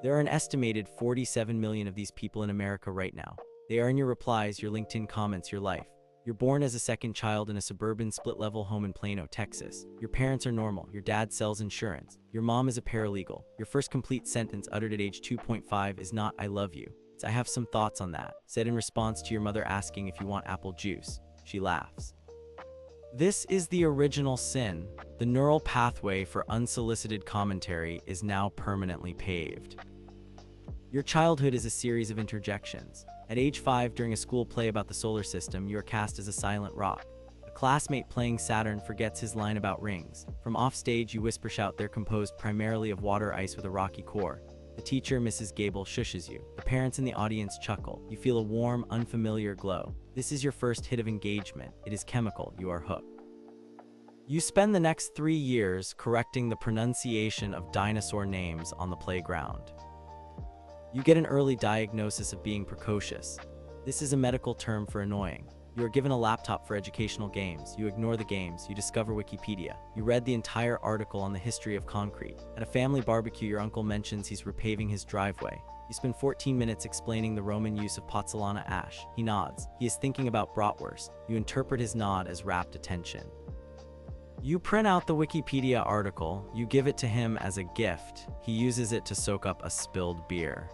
There are an estimated 47 million of these people in America right now. They are in your replies, your LinkedIn comments, your life. You're born as a second child in a suburban split-level home in Plano, Texas. Your parents are normal. Your dad sells insurance. Your mom is a paralegal. Your first complete sentence uttered at age 2.5 is not, "I love you." It's, "I have some thoughts on that," said in response to your mother asking if you want apple juice. She laughs. This is the original sin. The neural pathway for unsolicited commentary is now permanently paved. Your childhood is a series of interjections. At age 5, during a school play about the solar system, you are cast as a silent rock. A classmate playing Saturn forgets his line about rings. From offstage, you whisper shout they're composed primarily of water ice with a rocky core. The teacher, Mrs. Gable, shushes you. The parents in the audience chuckle. You feel a warm, unfamiliar glow. This is your first hit of engagement. It is chemical. You are hooked. You spend the next 3 years correcting the pronunciation of dinosaur names on the playground. You get an early diagnosis of being precocious. This is a medical term for annoying. You are given a laptop for educational games. You ignore the games. You discover Wikipedia. You read the entire article on the history of concrete. At a family barbecue, your uncle mentions he's repaving his driveway. You spend 14 minutes explaining the Roman use of pozzolana ash. He nods. He is thinking about bratwurst. You interpret his nod as rapt attention. You print out the Wikipedia article. You give it to him as a gift. He uses it to soak up a spilled beer.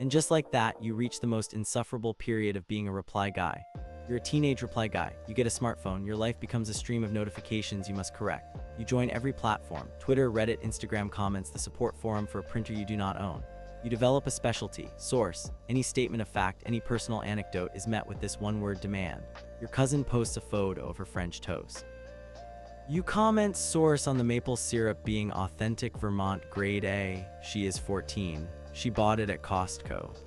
And just like that, you reach the most insufferable period of being a reply guy. You're a teenage reply guy. You get a smartphone. Your life becomes a stream of notifications you must correct. You join every platform: Twitter, Reddit, Instagram comments, the support forum for a printer you do not own. You develop a specialty. Source: any statement of fact, any personal anecdote is met with this one-word demand. Your cousin posts a photo of her French toast. You comment source on the maple syrup being authentic Vermont grade A. She is 14. She bought it at Costco.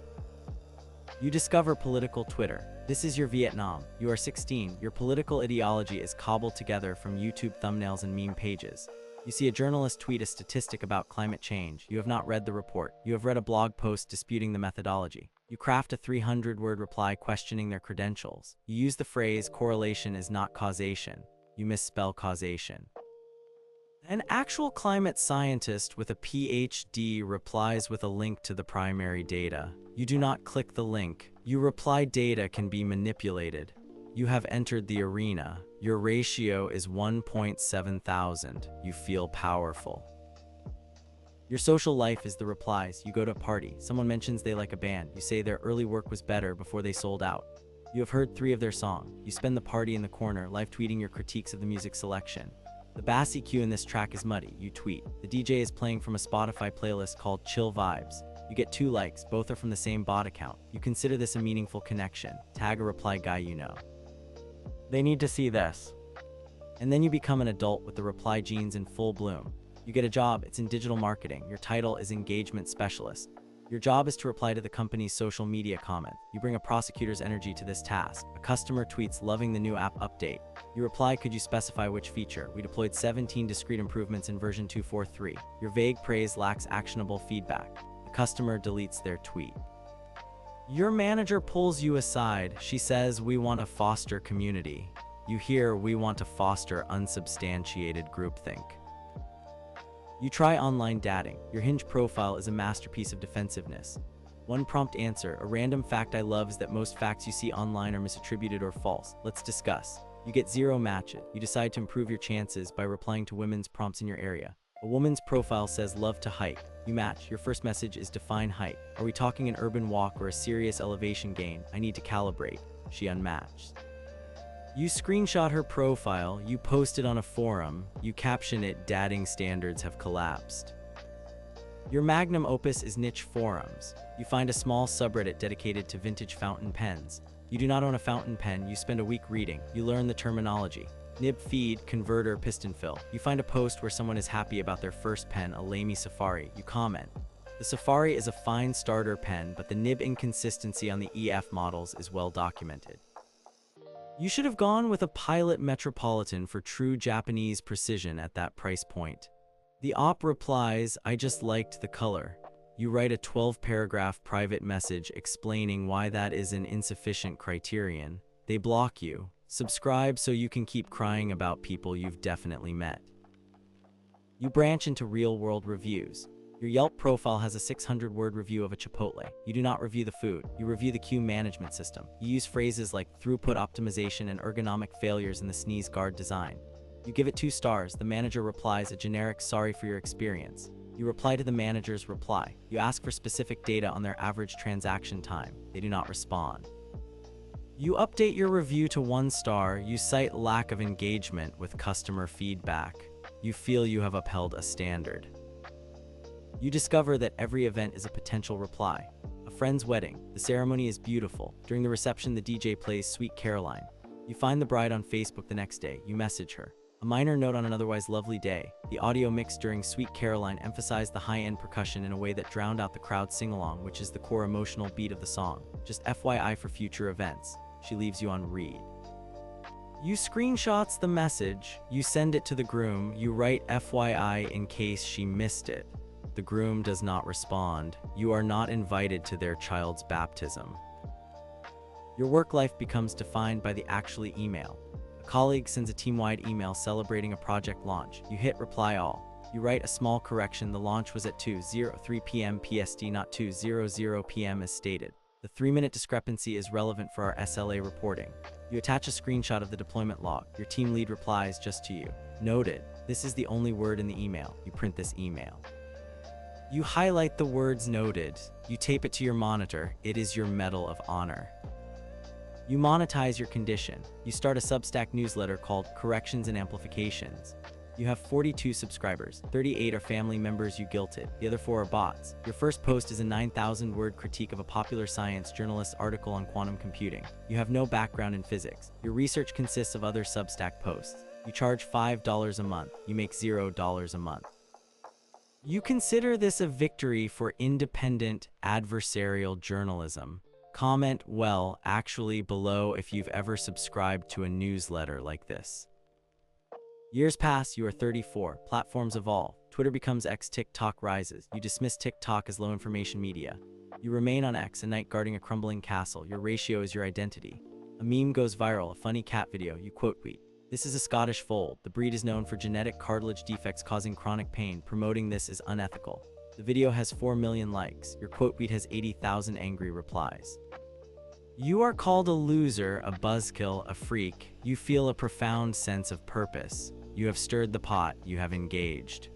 You discover political Twitter. This is your Vietnam. You are 16. Your political ideology is cobbled together from YouTube thumbnails and meme pages. You see a journalist tweet a statistic about climate change. You have not read the report. You have read a blog post disputing the methodology. You craft a 300-word reply questioning their credentials. You use the phrase, "correlation is not causation." You misspell causation. An actual climate scientist with a PhD replies with a link to the primary data. You do not click the link. You reply data can be manipulated. You have entered the arena. Your ratio is 1.7,000. You feel powerful. Your social life is the replies. You go to a party. Someone mentions they like a band. You say their early work was better before they sold out. You have heard 3 of their songs. You spend the party in the corner, live tweeting your critiques of the music selection. The bass EQ in this track is muddy. You tweet. The DJ is playing from a Spotify playlist called Chill Vibes. You get 2 likes. Both are from the same bot account. You consider this a meaningful connection. Tag a reply guy you know. They need to see this. And then you become an adult with the reply genes in full bloom. You get a job. It's in digital marketing. Your title is engagement specialist. Your job is to reply to the company's social media comment. You bring a prosecutor's energy to this task. A customer tweets, "Loving the new app update." You reply, "Could you specify which feature? We deployed 17 discrete improvements in version 2.4.3. Your vague praise lacks actionable feedback." The customer deletes their tweet. Your manager pulls you aside. She says, "We want to foster community." You hear, "We want to foster unsubstantiated groupthink." You try online dating. Your Hinge profile is a masterpiece of defensiveness. One prompt answer: "A random fact I love is that most facts you see online are misattributed or false. Let's discuss." You get 0 matches. You decide to improve your chances by replying to women's prompts in your area. A woman's profile says, "Love to hike." You match. Your first message is, "Define hike. Are we talking an urban walk or a serious elevation gain? I need to calibrate." She unmatched. You screenshot her profile, you post it on a forum, you caption it, "Dating standards have collapsed." Your magnum opus is niche forums. You find a small subreddit dedicated to vintage fountain pens. You do not own a fountain pen. You spend a week reading. You learn the terminology: nib, feed, converter, piston fill. You find a post where someone is happy about their first pen, a Lamy Safari. You comment. The Safari is a fine starter pen, but the nib inconsistency on the EF models is well documented. You should have gone with a Pilot Metropolitan for true Japanese precision at that price point. The op replies, "I just liked the color." You write a 12-paragraph private message explaining why that is an insufficient criterion. They block you. Subscribe so you can keep crying about people you've definitely met. You branch into real-world reviews. Your Yelp profile has a 600-word review of a Chipotle. You do not review the food, you review the queue management system. You use phrases like throughput optimization and ergonomic failures in the sneeze guard design. You give it 2 stars, the manager replies a generic sorry for your experience. You reply to the manager's reply. You ask for specific data on their average transaction time. They do not respond. You update your review to 1 star. You cite lack of engagement with customer feedback. You feel you have upheld a standard. You discover that every event is a potential reply. A friend's wedding. The ceremony is beautiful. During the reception, the DJ plays Sweet Caroline. You find the bride on Facebook the next day. You message her. A minor note on an otherwise lovely day. The audio mix during Sweet Caroline emphasized the high-end percussion in a way that drowned out the crowd sing-along, which is the core emotional beat of the song. Just FYI for future events. She leaves you on read. You screenshots the message. You send it to the groom. You write FYI in case she missed it. The groom does not respond. You are not invited to their child's baptism. Your work life becomes defined by the actually email. A colleague sends a team-wide email celebrating a project launch. You hit reply all. You write a small correction. The launch was at 2:03 p.m. PST, not 2:00 p.m. as stated. The 3-minute discrepancy is relevant for our SLA reporting. You attach a screenshot of the deployment log. Your team lead replies just to you. Noted. This is the only word in the email. You print this email. You highlight the words noted. You tape it to your monitor. It is your medal of honor. You monetize your condition. You start a Substack newsletter called Corrections and Amplifications. You have 42 subscribers. 38 are family members you guilted. The other 4 are bots. Your first post is a 9,000-word critique of a popular science journalist's article on quantum computing. You have no background in physics. Your research consists of other Substack posts. You charge $5 a month. You make $0 a month. You consider this a victory for independent, adversarial journalism. Comment well, actually, below if you've ever subscribed to a newsletter like this. Years pass, you are 34, platforms evolve, Twitter becomes X, TikTok rises, you dismiss TikTok as low information media. You remain on X, a knight guarding a crumbling castle, your ratio is your identity. A meme goes viral, a funny cat video, you quote tweet. This is a Scottish fold. The breed is known for genetic cartilage defects causing chronic pain. Promoting this is unethical. The video has 4 million likes. Your quote tweet has 80,000 angry replies. You are called a loser, a buzzkill, a freak. You feel a profound sense of purpose. You have stirred the pot. You have engaged.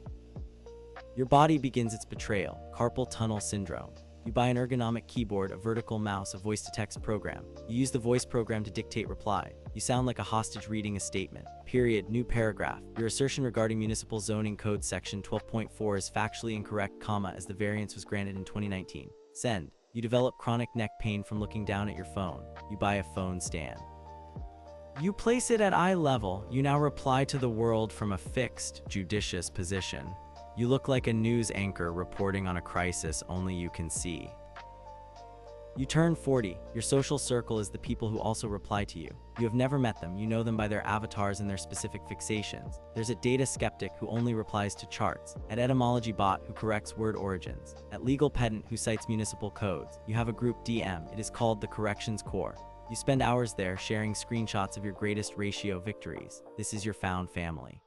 Your body begins its betrayal. Carpal tunnel syndrome. You buy an ergonomic keyboard, a vertical mouse, a voice-to-text program. You use the voice program to dictate reply. You sound like a hostage reading a statement. Period. New paragraph. Your assertion regarding municipal zoning code section 12.4 is factually incorrect, comma, as the variance was granted in 2019. Send. You develop chronic neck pain from looking down at your phone. You buy a phone stand. You place it at eye level. You now reply to the world from a fixed, judicious position. You look like a news anchor reporting on a crisis only you can see. You turn 40. Your social circle is the people who also reply to you. You have never met them. You know them by their avatars and their specific fixations. There's a data skeptic who only replies to charts. An etymology bot who corrects word origins. At legal pedant who cites municipal codes. You have a group DM. It is called the Corrections Corps. You spend hours there sharing screenshots of your greatest ratio victories. This is your found family.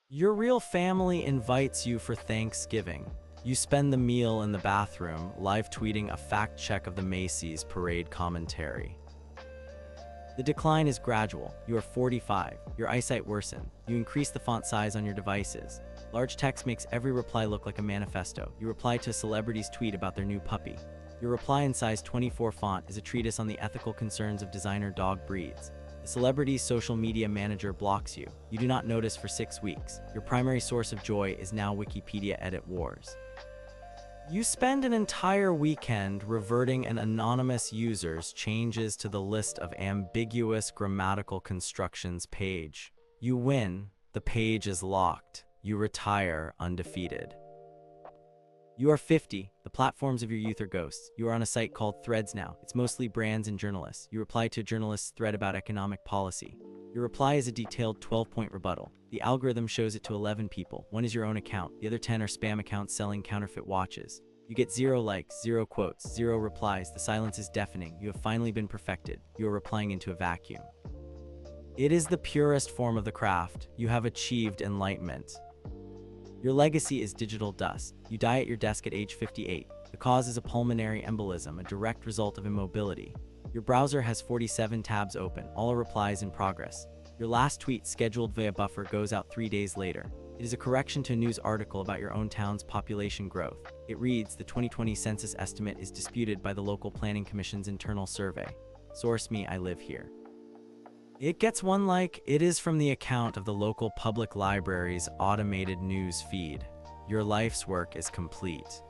Your real family invites you for Thanksgiving. You spend the meal in the bathroom, live tweeting a fact check of the Macy's parade commentary. The decline is gradual. You are 45. Your eyesight worsened. You increase the font size on your devices. Large text makes every reply look like a manifesto. You reply to a celebrity's tweet about their new puppy. Your reply in size 24 font is a treatise on the ethical concerns of designer dog breeds. The celebrity's social media manager blocks you. You do not notice for 6 weeks. Your primary source of joy is now Wikipedia edit wars. You spend an entire weekend reverting an anonymous user's changes to the list of ambiguous grammatical constructions page. You win. The page is locked. You retire undefeated. You are 50. The platforms of your youth are ghosts. You are on a site called Threads now. It's mostly brands and journalists. You reply to a journalist's thread about economic policy. Your reply is a detailed 12-point rebuttal. The algorithm shows it to 11 people. 1 is your own account. The other 10 are spam accounts selling counterfeit watches. You get 0 likes, 0 quotes, 0 replies. The silence is deafening. You have finally been perfected. You are replying into a vacuum. It is the purest form of the craft. You have achieved enlightenment. Your legacy is digital dust. You die at your desk at age 58. The cause is a pulmonary embolism, a direct result of immobility. Your browser has 47 tabs open, all replies in progress. Your last tweet scheduled via buffer goes out 3 days later. It is a correction to a news article about your own town's population growth. It reads, the 2020 census estimate is disputed by the local planning commission's internal survey. Source me, I live here. It gets one like. It is from the account of the local public library's automated news feed. Your life's work is complete.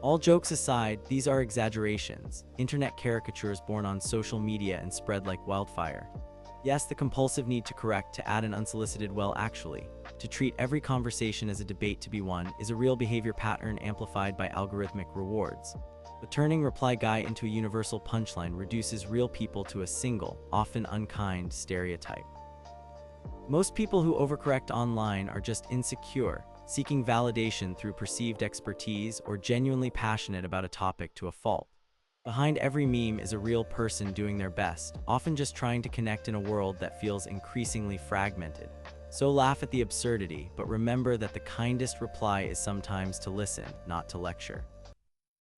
All jokes aside, these are exaggerations, internet caricatures born on social media and spread like wildfire. Yes, the compulsive need to correct, to add an unsolicited well actually, to treat every conversation as a debate to be won is a real behavior pattern amplified by algorithmic rewards. But turning reply guy into a universal punchline reduces real people to a single, often unkind, stereotype. Most people who overcorrect online are just insecure, seeking validation through perceived expertise, or genuinely passionate about a topic to a fault. Behind every meme is a real person doing their best, often just trying to connect in a world that feels increasingly fragmented. So laugh at the absurdity, but remember that the kindest reply is sometimes to listen, not to lecture.